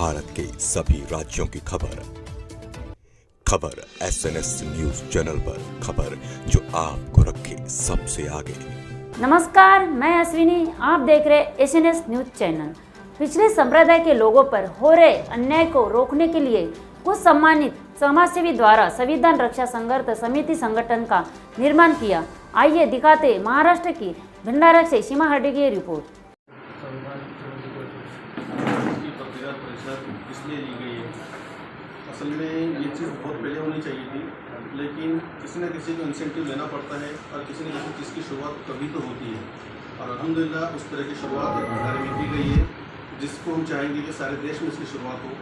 भारत के सभी राज्यों की खबर SNS न्यूज चैनल पर, खबर जो आपको रखे सबसे आगे। नमस्कार, मैं अश्विनी, आप देख रहे SNS न्यूज चैनल। पिछड़े संप्रदाय के लोगों पर हो रहे अन्याय को रोकने के लिए कुछ सम्मानित समाजसेवी द्वारा संविधान रक्षा संघर्ष समिति संगठन का निर्माण किया। आइए दिखाते महाराष्ट्र की भंडारा से सीमा हड्डी की रिपोर्ट। इसलिए ली गई है। असल में ये चीज़ बहुत पहले होनी चाहिए थी, लेकिन किसी न किसी को इंसेंटिव लेना पड़ता है और किसी न किसी चीज़ की शुरुआत कभी तो होती है। और अल्हम्दुलिल्लाह उस तरह की शुरुआत एक भंडारे में की गई है, जिसको हम चाहेंगे कि सारे देश में इसकी शुरुआत हो,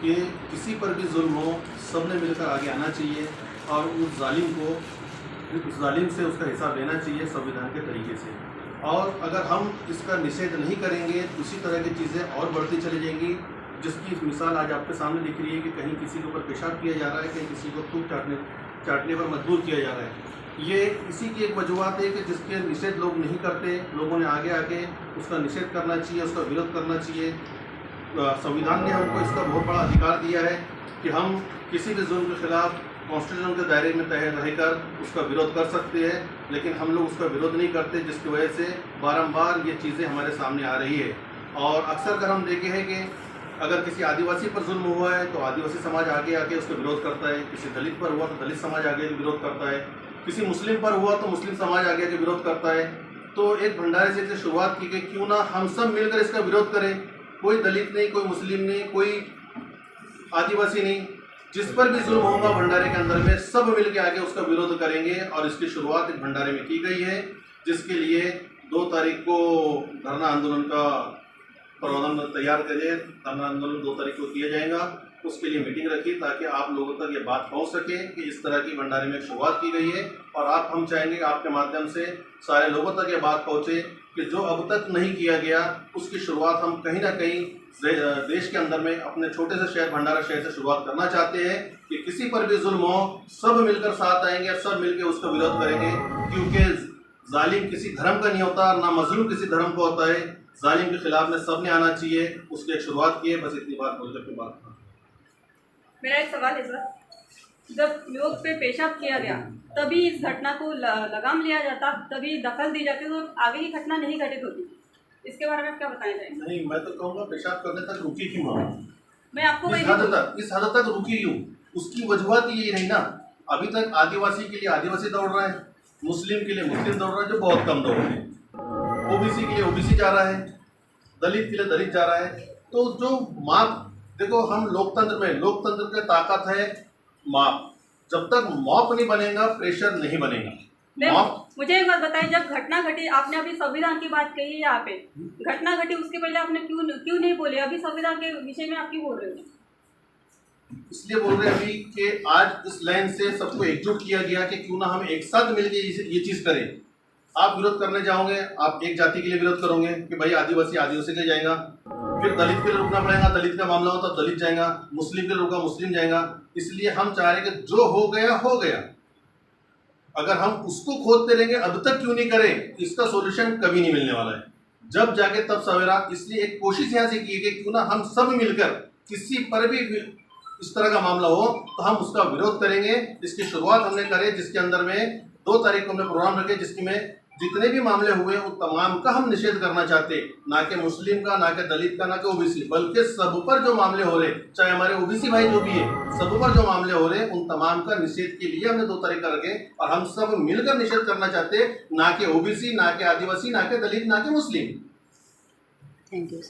कि किसी पर भी जुल्म हो, सब ने मिलकर आगे आना चाहिए और उस जालिम से उसका हिसाब लेना चाहिए संविधान के तरीके से। और अगर हम इसका निषेध नहीं करेंगे तो इसी तरह की चीज़ें और बढ़ती चली जाएंगी, जिसकी मिसाल आज आपके सामने दिख रही है कि कहीं किसी के ऊपर पेशाब किया जा रहा है, कहीं किसी को थूक चाटने पर मजबूर किया जा रहा है। ये इसी की एक वजूहत है कि जिसके निषेध लोग नहीं करते, लोगों ने आगे आके उसका निषेध करना चाहिए, उसका विरोध करना चाहिए। संविधान ने हमको इसका बहुत बड़ा अधिकार दिया है कि हम किसी भी जुल्म के खिलाफ कॉन्स्टिट्यूशन के दायरे में तय रहकर उसका विरोध कर सकते हैं, लेकिन हम लोग उसका विरोध नहीं करते, जिसकी वजह से बारंबार ये चीज़ें हमारे सामने आ रही है। और अक्सर अगर हम देखे हैं कि अगर किसी आदिवासी पर जुल्म हुआ है तो आदिवासी समाज आगे आके उसका विरोध करता है, किसी दलित पर हुआ तो दलित समाज आगे विरोध करता है, किसी मुस्लिम पर हुआ तो मुस्लिम समाज आगे आके विरोध करता है। तो एक भंडारे से शुरुआत की गई, क्यों ना हम सब मिलकर इसका विरोध करें। कोई दलित नहीं, कोई मुस्लिम नहीं, कोई आदिवासी नहीं, जिस पर भी जुल्म होगा भंडारे के अंदर में सब मिलकर आगे उसका विरोध करेंगे। और इसकी शुरुआत एक भंडारे में की गई है, जिसके लिए 2 तारीख को धरना आंदोलन का प्रावधान तैयार करिए। धरना आंदोलन 2 तारीख को किया जाएगा, उसके लिए मीटिंग रखी ताकि आप लोगों तक ये बात पहुंच सके कि इस तरह की भंडारे में शुरुआत की गई है। और हम चाहेंगे कि आपके माध्यम से सारे लोगों तक ये बात पहुंचे कि जो अब तक नहीं किया गया उसकी शुरुआत हम कहीं ना कहीं देश के अंदर में अपने छोटे से शहर भंडारा शहर से शुरुआत करना चाहते हैं कि किसी पर भी जुल्म हो सब मिलकर साथ आएंगे, सब मिलकर उसका विरोध करेंगे। क्योंकि जालिम किसी धर्म का नहीं होता, ना मजलूम किसी धर्म का होता है। जालिम के खिलाफ में सब ने आना चाहिए, उसकी एक शुरुआत की है। बस इतनी बात बोलकर के बात। मेरा एक सवाल है सर, जब लोग पे पेशाब किया गया तभी इस घटना को लगाम लिया जाता, तभी दखल दी जाती, तो आगे की घटना नहीं घटित होती। इसके बारे में क्या बताना चाहेंगे? नहीं, मैं तो कहूँगा पेशाब करने तक रुकी क्यों? मैं आपको इस हद तक रुकी क्यों? उसकी वजूहत ये नहीं ना। अभी तक आदिवासी के लिए आदिवासी दौड़ रहा है, मुस्लिम के लिए मुस्लिम दौड़ रहा है, जो बहुत कम दौड़ रहे हैं। ओबीसी के लिए ओबीसी जा रहा है, दलित के लिए दलित जा रहा है। तो जो माप देखो, हम लोकतंत्र की ताकत है माप। जब तक मॉप नहीं बनेगा प्रेशर नहीं बनेगा। मुझे एक बात बताइए, जब घटना घटी, आपने अभी संविधान की बात कही है, यहाँ पे घटना घटी उसके पहले आपने क्यों नहीं बोले? अभी संविधान के विषय में आप क्यों बोल रहे हो? इसलिए बोल रहे हैं अभी कि आज इस लाइन से सबको एकजुट किया गया कि क्यों ना हम एक साथ मिलकर ये चीज करें। आप विरोध करने जाओगे, आप एक जाति के लिए विरोध करोगे कि भाई आदिवासी के जाएगा, फिर दलित के लिए रुकना पड़ेगा, दलित का मामला हो तो दलित जाएगा, मुस्लिम के लिए रुका मुस्लिम जाएगा। इसलिए हम चाह रहे हैं कि जो हो गया, अगर हम उसको खोदते रहेंगे अब तक क्यों नहीं करें, इसका सॉल्यूशन कभी नहीं मिलने वाला है। जब जाके तब सवेरा। इसलिए एक कोशिश यहाँ से की कि क्यों ना हम सब मिलकर किसी पर भी इस तरह का मामला हो तो हम उसका विरोध करेंगे। इसकी शुरुआत हमने करे, जिसके अंदर में 2 तारीख को हमने प्रोग्राम रखे, जिसकी में जितने भी मामले हुए उन तमाम का हम निषेध करना चाहते, ना कि मुस्लिम का, ना कि दलित का, ना कि ओबीसी, बल्कि सब पर जो मामले हो रहे, चाहे हमारे ओबीसी भाई जो भी है, सब पर जो मामले हो रहे उन तमाम का निषेध के लिए हमने 2 तारीख का रखे। और हम सब मिलकर निषेध करना चाहते, ना कि ओबीसी, ना कि आदिवासी, ना कि दलित, ना कि मुस्लिम। Thank you.